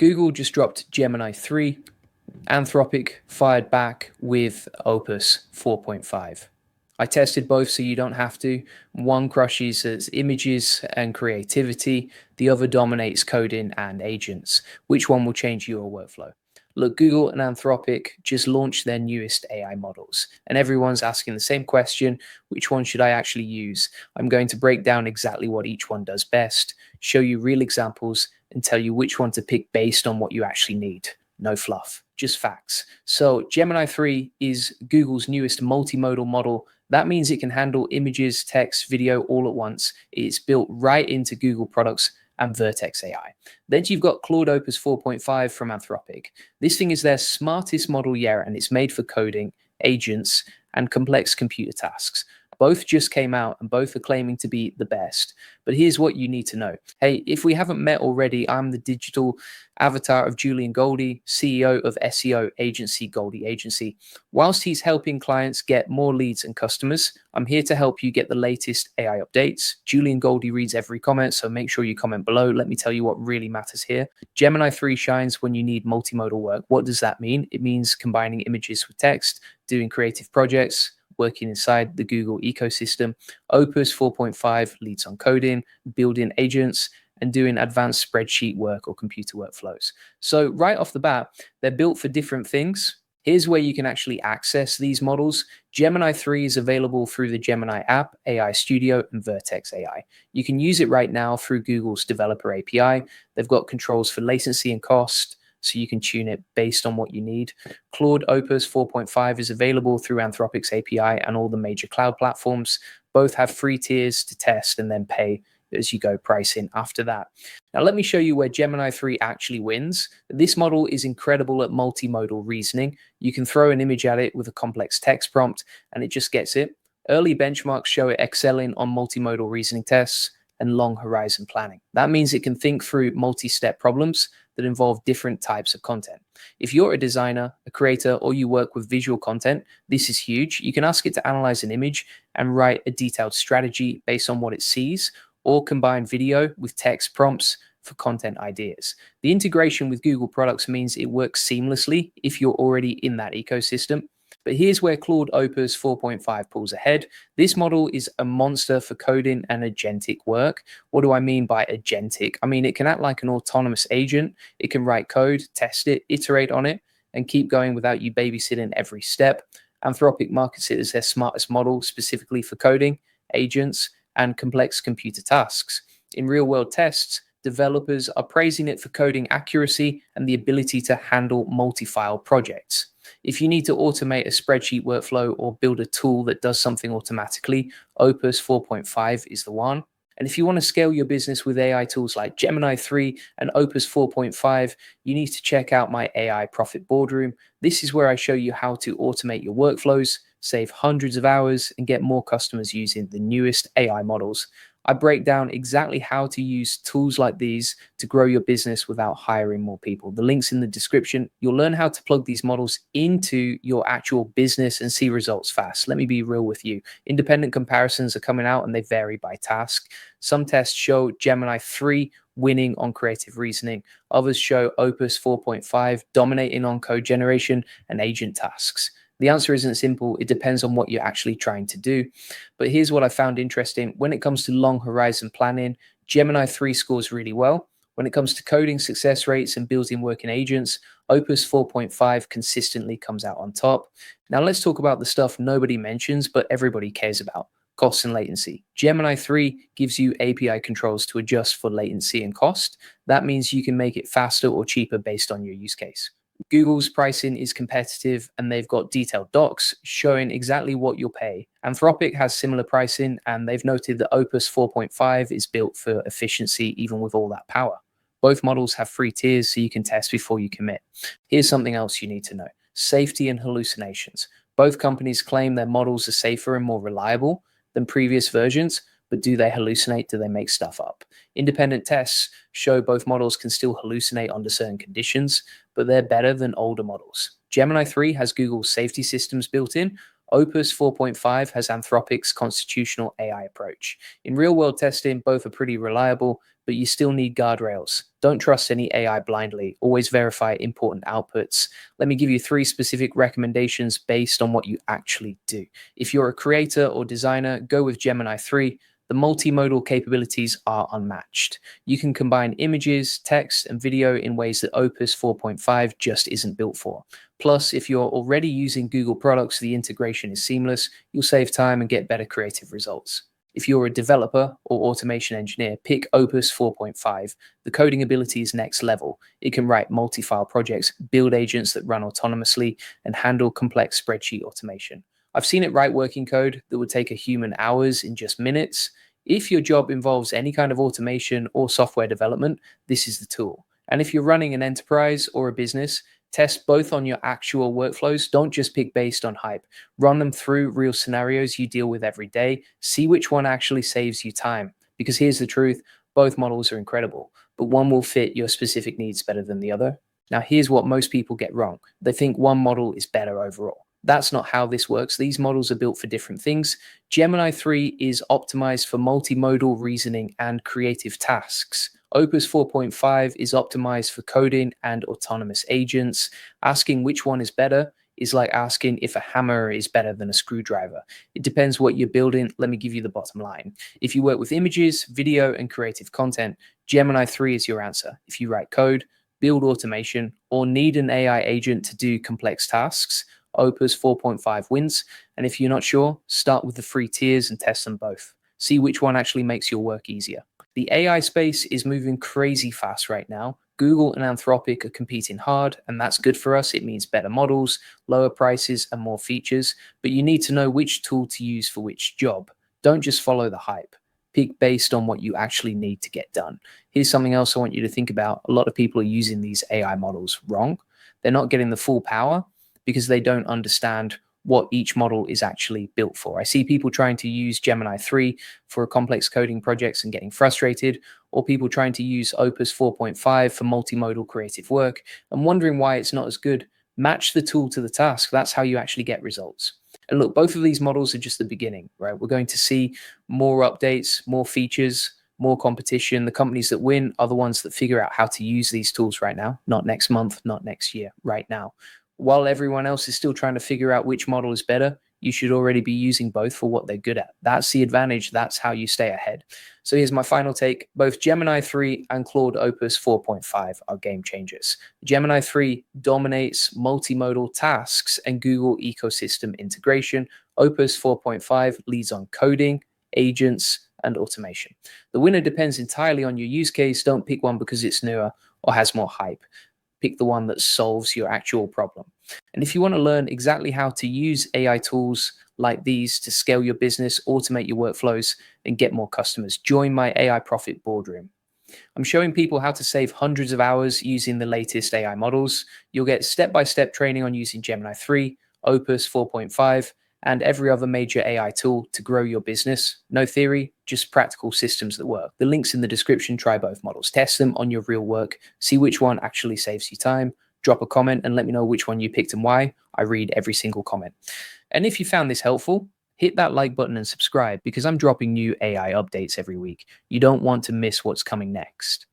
Google just dropped Gemini 3. Anthropic fired back with Opus 4.5. I tested both so you don't have to. One crushes its images and creativity, the other dominates coding and agents. Which one will change your workflow? Look, Google and Anthropic just launched their newest AI models, and everyone's asking the same question: which one should I actually use? I'm going to break down exactly what each one does best, show you real examples, and tell you which one to pick based on what you actually need. No fluff, just facts. So Gemini 3 is Google's newest multimodal model. That means it can handle images, text, video all at once. It's built right into Google products and Vertex AI. Then you've got Claude Opus 4.5 from Anthropic. This thing is their smartest model yet, and it's made for coding, agents, and complex computer tasks. Both just came out and both are claiming to be the best. But here's what you need to know. Hey, if we haven't met already, I'm the digital avatar of Julian Goldie, CEO of SEO agency Goldie Agency. Whilst he's helping clients get more leads and customers, I'm here to help you get the latest AI updates. Julian Goldie reads every comment, so make sure you comment below. Let me tell you what really matters here. Gemini 3 shines when you need multimodal work. What does that mean? It means combining images with text, doing creative projects, working inside the Google ecosystem. Opus 4.5 leads on coding, building agents, and doing advanced spreadsheet work or computer workflows. So right off the bat, they're built for different things. Here's where you can actually access these models. Gemini 3 is available through the Gemini app, AI Studio, and Vertex AI. You can use it right now through Google's developer API. They've got controls for latency and cost, so you can tune it based on what you need. Claude Opus 4.5 is available through Anthropic's API and all the major cloud platforms. Both have free tiers to test and then pay as you go pricing after that. Now let me show you where Gemini 3 actually wins. This model is incredible at multimodal reasoning. You can throw an image at it with a complex text prompt and it just gets it. Early benchmarks show it excelling on multimodal reasoning tests and long horizon planning. That means it can think through multi-step problems that involve different types of content. If you're a designer, a creator, or you work with visual content, this is huge. You can ask it to analyze an image and write a detailed strategy based on what it sees, or combine video with text prompts for content ideas. The integration with Google products means it works seamlessly if you're already in that ecosystem. But here's where Claude Opus 4.5 pulls ahead. This model is a monster for coding and agentic work. What do I mean by agentic? I mean, it can act like an autonomous agent. It can write code, test it, iterate on it, and keep going without you babysitting every step. Anthropic markets it as their smartest model specifically for coding, agents, and complex computer tasks. In real-world tests, developers are praising it for coding accuracy and the ability to handle multi-file projects. If you need to automate a spreadsheet workflow or build a tool that does something automatically, Opus 4.5 is the one. And if you want to scale your business with AI tools like Gemini 3 and Opus 4.5, you need to check out my AI Profit Boardroom. This is where I show you how to automate your workflows, save hundreds of hours, and get more customers using the newest AI models. I break down exactly how to use tools like these to grow your business without hiring more people. The link's in the description. You'll learn how to plug these models into your actual business and see results fast. Let me be real with you. Independent comparisons are coming out and they vary by task. Some tests show Gemini 3 winning on creative reasoning. Others show Opus 4.5 dominating on code generation and agent tasks. The answer isn't simple. It depends on what you're actually trying to do. But here's what I found interesting. When it comes to long horizon planning, Gemini 3 scores really well. When it comes to coding success rates and building working agents, Opus 4.5 consistently comes out on top. Now let's talk about the stuff nobody mentions, but everybody cares about: cost and latency. Gemini 3 gives you API controls to adjust for latency and cost. That means you can make it faster or cheaper based on your use case. Google's pricing is competitive and they've got detailed docs showing exactly what you'll pay. Anthropic has similar pricing and they've noted that Opus 4.5 is built for efficiency even with all that power. Both models have free tiers so you can test before you commit. Here's something else you need to know: safety and hallucinations. Both companies claim their models are safer and more reliable than previous versions, but do they hallucinate? Do they make stuff up? Independent tests show both models can still hallucinate under certain conditions, but they're better than older models. Gemini 3 has Google's safety systems built in. Opus 4.5 has Anthropic's constitutional AI approach. In real world testing, both are pretty reliable, but you still need guardrails. Don't trust any AI blindly. Always verify important outputs. Let me give you 3 specific recommendations based on what you actually do. If you're a creator or designer, go with Gemini 3. The multimodal capabilities are unmatched. You can combine images, text, and video in ways that Opus 4.5 just isn't built for. Plus, if you're already using Google products, the integration is seamless. You'll save time and get better creative results. If you're a developer or automation engineer, pick Opus 4.5. The coding ability is next level. It can write multi-file projects, build agents that run autonomously, and handle complex spreadsheet automation. I've seen it write working code that would take a human hours in just minutes. If your job involves any kind of automation or software development, this is the tool. And if you're running an enterprise or a business, test both on your actual workflows. Don't just pick based on hype. Run them through real scenarios you deal with every day. See which one actually saves you time. Because here's the truth, both models are incredible, but one will fit your specific needs better than the other. Now, here's what most people get wrong. They think one model is better overall. That's not how this works. These models are built for different things. Gemini 3 is optimized for multimodal reasoning and creative tasks. Opus 4.5 is optimized for coding and autonomous agents. Asking which one is better is like asking if a hammer is better than a screwdriver. It depends what you're building. Let me give you the bottom line. If you work with images, video, and creative content, Gemini 3 is your answer. If you write code, build automation, or need an AI agent to do complex tasks, Opus 4.5 wins. And if you're not sure, start with the free tiers and test them both. See which one actually makes your work easier. The AI space is moving crazy fast right now. Google and Anthropic are competing hard, and that's good for us. It means better models, lower prices, and more features. But you need to know which tool to use for which job. Don't just follow the hype. Pick based on what you actually need to get done. Here's something else I want you to think about. A lot of people are using these AI models wrong. They're not getting the full power because they don't understand what each model is actually built for. I see people trying to use Gemini 3 for complex coding projects and getting frustrated, or people trying to use Opus 4.5 for multimodal creative work and wondering why it's not as good. Match the tool to the task. That's how you actually get results. And look, both of these models are just the beginning, right? We're going to see more updates, more features, more competition. The companies that win are the ones that figure out how to use these tools right now, not next month, not next year, right now. While everyone else is still trying to figure out which model is better, you should already be using both for what they're good at. That's the advantage. That's how you stay ahead. So here's my final take. Both Gemini 3 and Claude Opus 4.5 are game changers. Gemini 3 dominates multimodal tasks and Google ecosystem integration. Opus 4.5 leads on coding, agents, and automation. The winner depends entirely on your use case. Don't pick one because it's newer or has more hype. Pick the one that solves your actual problem. And if you want to learn exactly how to use AI tools like these to scale your business, automate your workflows, and get more customers, join my AI Profit Boardroom. I'm showing people how to save hundreds of hours using the latest AI models. You'll get step-by-step training on using Gemini 3, Opus 4.5, and every other major AI tool to grow your business. No theory, just practical systems that work. The link's in the description. Try both models. Test them on your real work. See which one actually saves you time. Drop a comment and let me know which one you picked and why. I read every single comment. And if you found this helpful, hit that like button and subscribe because I'm dropping new AI updates every week. You don't want to miss what's coming next.